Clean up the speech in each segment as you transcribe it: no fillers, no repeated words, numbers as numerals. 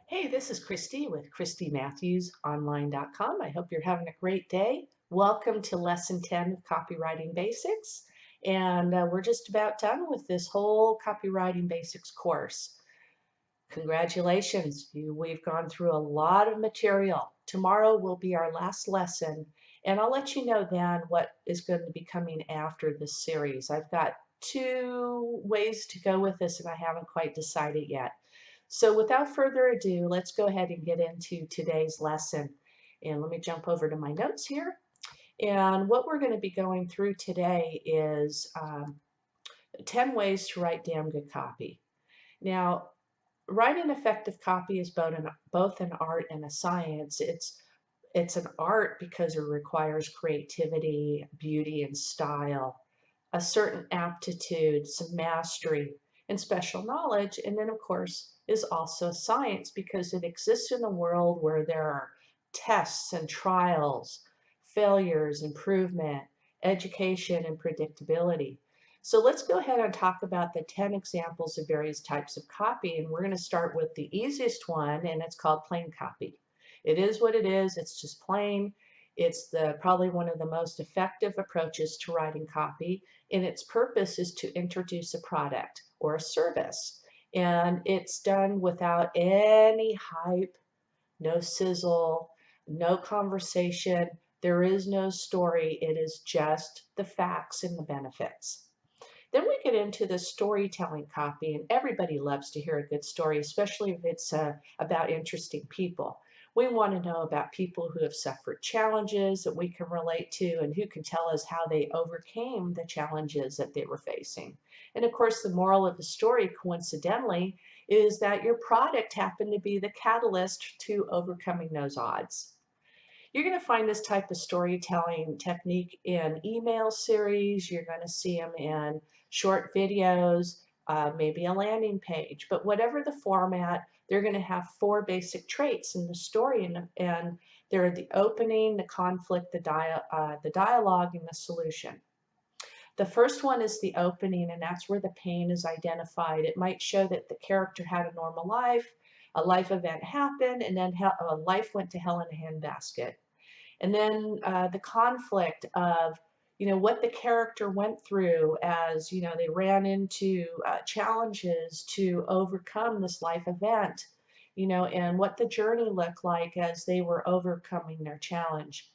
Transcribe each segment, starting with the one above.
Hey, this is Christy with ChristyMatthewsOnline.com. I hope you're having a great day. Welcome to Lesson 10 of Copywriting Basics. And we're just about done with this whole Copywriting Basics course. Congratulations, we've gone through a lot of material. Tomorrow will be our last lesson, and I'll let you know then what is going to be coming after this series. I've got two ways to go with this, and I haven't quite decided yet. So without further ado, let's go ahead and get into today's lesson. And let me jump over to my notes here. And what we're going to be going through today is 10 ways to write damn good copy. Now, writing effective copy is both an art and a science. It's an art because it requires creativity, beauty, and style, a certain aptitude, some mastery, and special knowledge. And then, of course, is also science because it exists in a world where there are tests and trials, failures, improvement, education, and predictability. So let's go ahead and talk about the 10 examples of various types of copy. And we're going to start with the easiest one, and it's called plain copy. It is what it is. It's just plain. It's probably one of the most effective approaches to writing copy, and its purpose is to introduce a product or a service. And it's done without any hype, no sizzle, no conversation. There is no story. It is just the facts and the benefits. Then we get into the storytelling copy, and everybody loves to hear a good story, especially if it's about interesting people. We want to know about people who have suffered challenges that we can relate to and who can tell us how they overcame the challenges that they were facing. And of course, the moral of the story, coincidentally, is that your product happened to be the catalyst to overcoming those odds. You're going to find this type of storytelling technique in email series. You're going to see them in short videos, maybe a landing page. But whatever the format, they're going to have four basic traits in the story. And they're the opening, the conflict, the dialogue, and the solution. The first one is the opening, and that's where the pain is identified. It might show that the character had a normal life, a life event happened, and then life went to hell in a handbasket. And then the conflict of, what the character went through as, they ran into challenges to overcome this life event, and what the journey looked like as they were overcoming their challenge.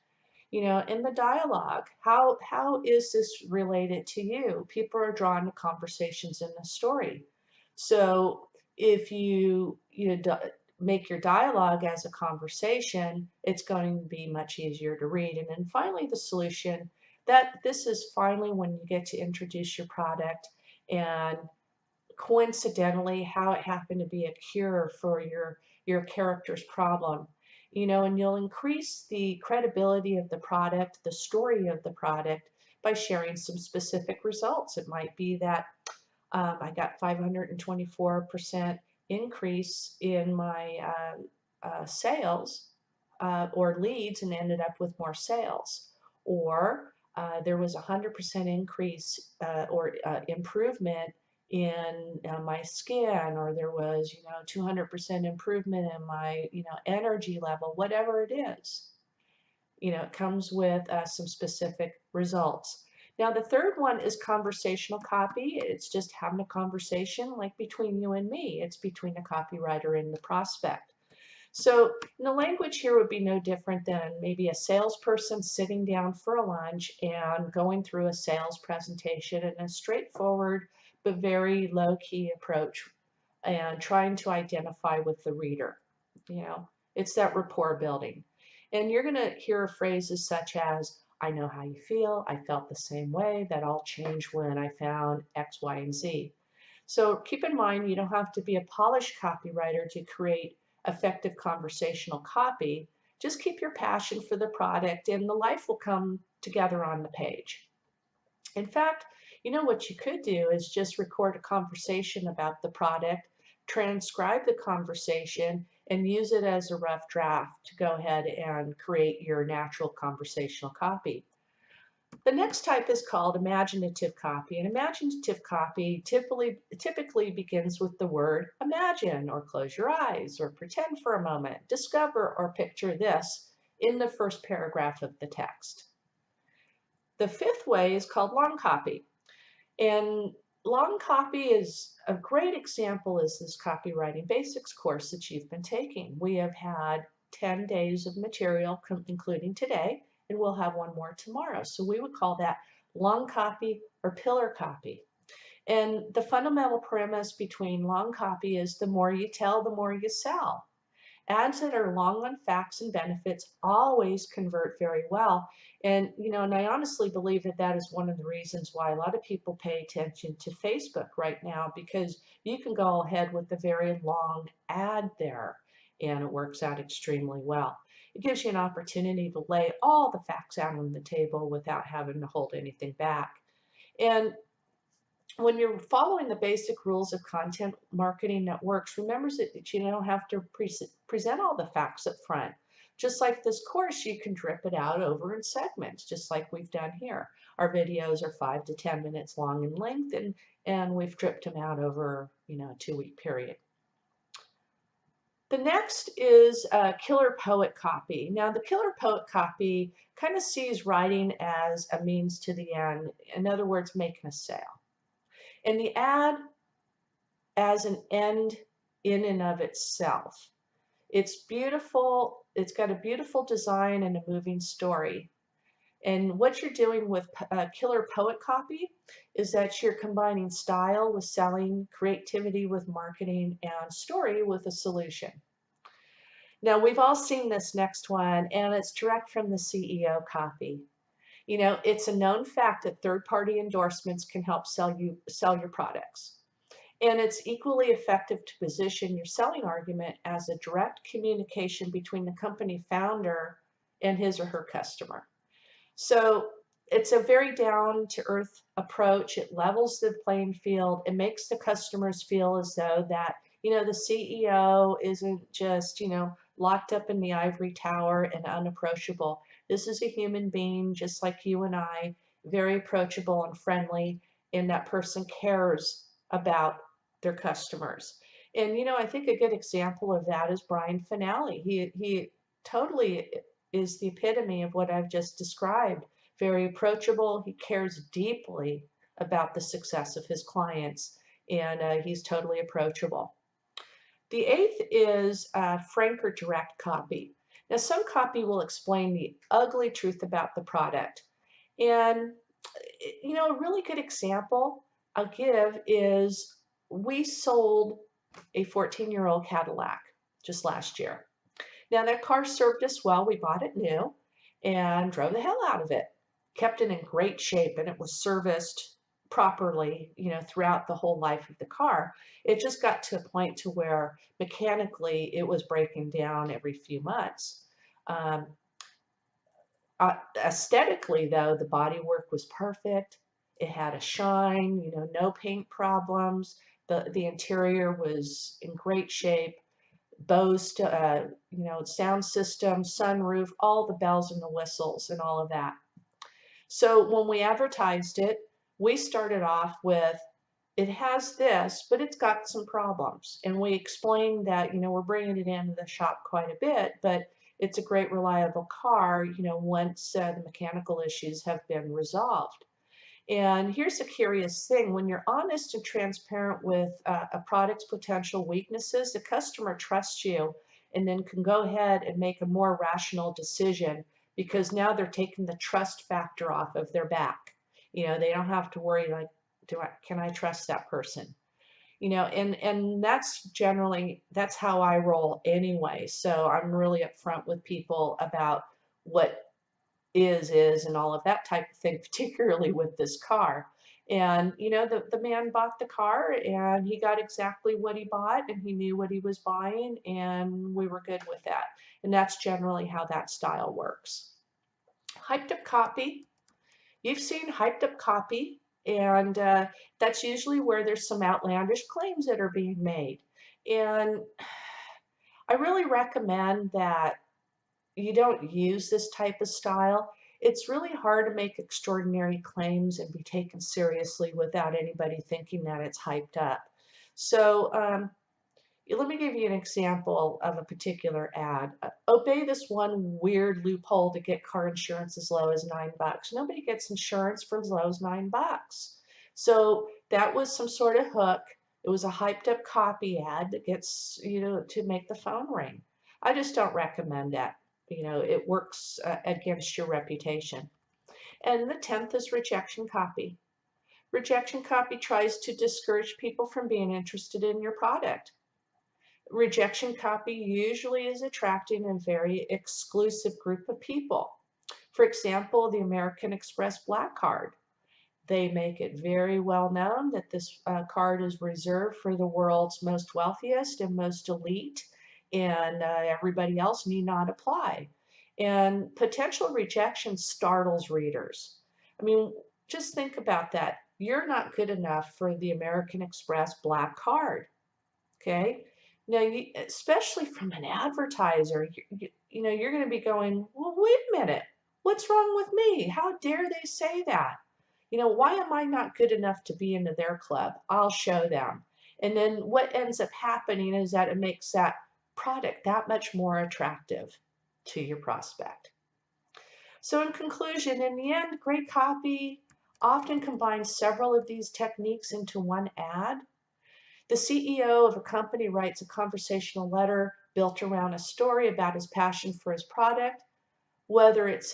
In the dialogue, how is this related to you? People are drawn to conversations in the story. So if you make your dialogue as a conversation, it's going to be much easier to read. And then finally, the solution, that this is finally when you get to introduce your product and coincidentally how it happened to be a cure for your character's problem. And you'll increase the credibility of the product, the story of the product, by sharing some specific results. It might be that I got 524% increase in my sales or leads and ended up with more sales. Or there was a 100% increase or improvement in my skin, or there was 200% improvement in my energy level, whatever it is. It comes with some specific results. Now, the third one is conversational copy. It's just having a conversation like between you and me. It's between the copywriter and the prospect. So the language here would be no different than maybe a salesperson sitting down for a lunch and going through a sales presentation in a straightforward but very low-key approach and trying to identify with the reader. It's that rapport building. And you're going to hear phrases such as, I know how you feel, I felt the same way, that all changed when I found X, Y, and Z. So keep in mind, you don't have to be a polished copywriter to create effective conversational copy. Just keep your passion for the product and the life will come together on the page. In fact, what you could do is just record a conversation about the product, transcribe the conversation, and use it as a rough draft to go ahead and create your natural conversational copy. The next type is called imaginative copy, and imaginative copy typically begins with the word imagine, or close your eyes, or pretend for a moment, discover, or picture this in the first paragraph of the text. The fifth way is called long copy, and long copy is a great example is this Copywriting Basics course that you've been taking. We have had 10 days of material, including today, and we'll have one more tomorrow. So we would call that long copy or pillar copy. And the fundamental premise between long copy is the more you tell, the more you sell. Ads that are long on facts and benefits always convert very well. And I honestly believe that that is one of the reasons why a lot of people pay attention to Facebook right now, because you can go ahead with a very long ad there and it works out extremely well. It gives you an opportunity to lay all the facts out on the table without having to hold anything back. And when you're following the basic rules of content marketing that works, remember that you don't have to present all the facts up front. Just like this course, you can drip it out over in segments, just like we've done here. Our videos are 5 to 10 minutes long in length, and we've dripped them out over a 2-week period. The next is killer poet copy. Now, the killer poet copy kind of sees writing as a means to the end. In other words, making a sale. And the ad as an end in and of itself. It's beautiful. It's got a beautiful design and a moving story. And what you're doing with killer poet copy is that you're combining style with selling, creativity with marketing, and story with a solution. Now, we've all seen this next one, and it's direct from the CEO copy. It's a known fact that third-party endorsements can help sell your products. And it's equally effective to position your selling argument as a direct communication between the company founder and his or her customer. So it's a very down-to-earth approach. It levels the playing field. It makes the customers feel as though that, the CEO isn't just, locked up in the ivory tower and unapproachable. This is a human being just like you and I, very approachable and friendly, and that person cares about their customers. And I think a good example of that is Brian Finale. He totally is the epitome of what I've just described. Very approachable. He cares deeply about the success of his clients, and he's totally approachable. The eighth is frank or direct copy. Now, some copy will explain the ugly truth about the product. And, a really good example I'll give is we sold a 14-year-old Cadillac just last year. Now, that car served us well. We bought it new and drove the hell out of it. Kept it in great shape, and it was serviced properly, throughout the whole life of the car. It just got to a point to where mechanically it was breaking down every few months. Aesthetically, though, the bodywork was perfect. It had a shine, no paint problems. The interior was in great shape. Bose, sound system, sunroof, all the bells and the whistles and all of that. So when we advertised it, we started off with, it has this, but it's got some problems. And we explained that, we're bringing it into the shop quite a bit, but it's a great reliable car, once the mechanical issues have been resolved. And here's a curious thing. When you're honest and transparent with a product's potential weaknesses, the customer trusts you and then can go ahead and make a more rational decision, because now they're taking the trust factor off of their back. They don't have to worry like, can I trust that person? And that's how I roll anyway. So I'm really upfront with people about what is and all of that type of thing, particularly with this car. And the man bought the car and he got exactly what he bought, and he knew what he was buying, and we were good with that. And that's generally how that style works. Hyped up copy. You've seen hyped up copy, and that's usually where there's some outlandish claims that are being made. And I really recommend that you don't use this type of style. It's really hard to make extraordinary claims and be taken seriously without anybody thinking that it's hyped up. So let me give you an example of a particular ad. Obey this one weird loophole to get car insurance as low as $9. Nobody gets insurance for as low as $9. So that was some sort of hook. It was a hyped up copy ad that gets you know to make the phone ring. I just don't recommend that. It works against your reputation. And the 10th is rejection copy. Rejection copy tries to discourage people from being interested in your product. Rejection copy usually is attracting a very exclusive group of people. For example, the American Express Black Card. They make it very well known that this card is reserved for the world's most wealthiest and most elite, and everybody else need not apply. And potential rejection startles readers. I mean, just think about that. You're not good enough for the American Express Black Card. Okay. Now, especially from an advertiser, you're going to be going, well, wait a minute. What's wrong with me? How dare they say that? Why am I not good enough to be into their club? I'll show them. And then what ends up happening is that it makes that product that much more attractive to your prospect. So in conclusion, in the end, great copy often combines several of these techniques into one ad. The CEO of a company writes a conversational letter built around a story about his passion for his product, whether it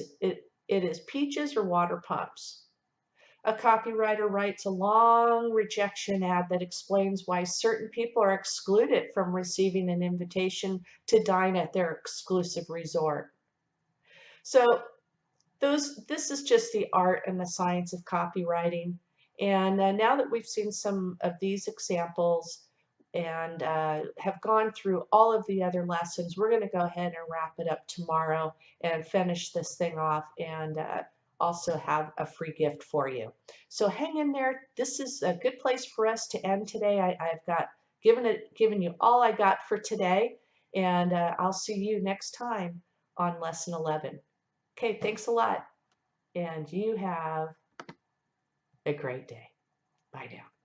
is peaches or water pumps. A copywriter writes a long rejection ad that explains why certain people are excluded from receiving an invitation to dine at their exclusive resort. So this is just the art and the science of copywriting. And now that we've seen some of these examples and have gone through all of the other lessons, we're going to go ahead and wrap it up tomorrow and finish this thing off and also have a free gift for you. So hang in there. This is a good place for us to end today. I've got given you all I got for today, and I'll see you next time on Lesson 11. Okay, thanks a lot, and you have a great day. Bye now.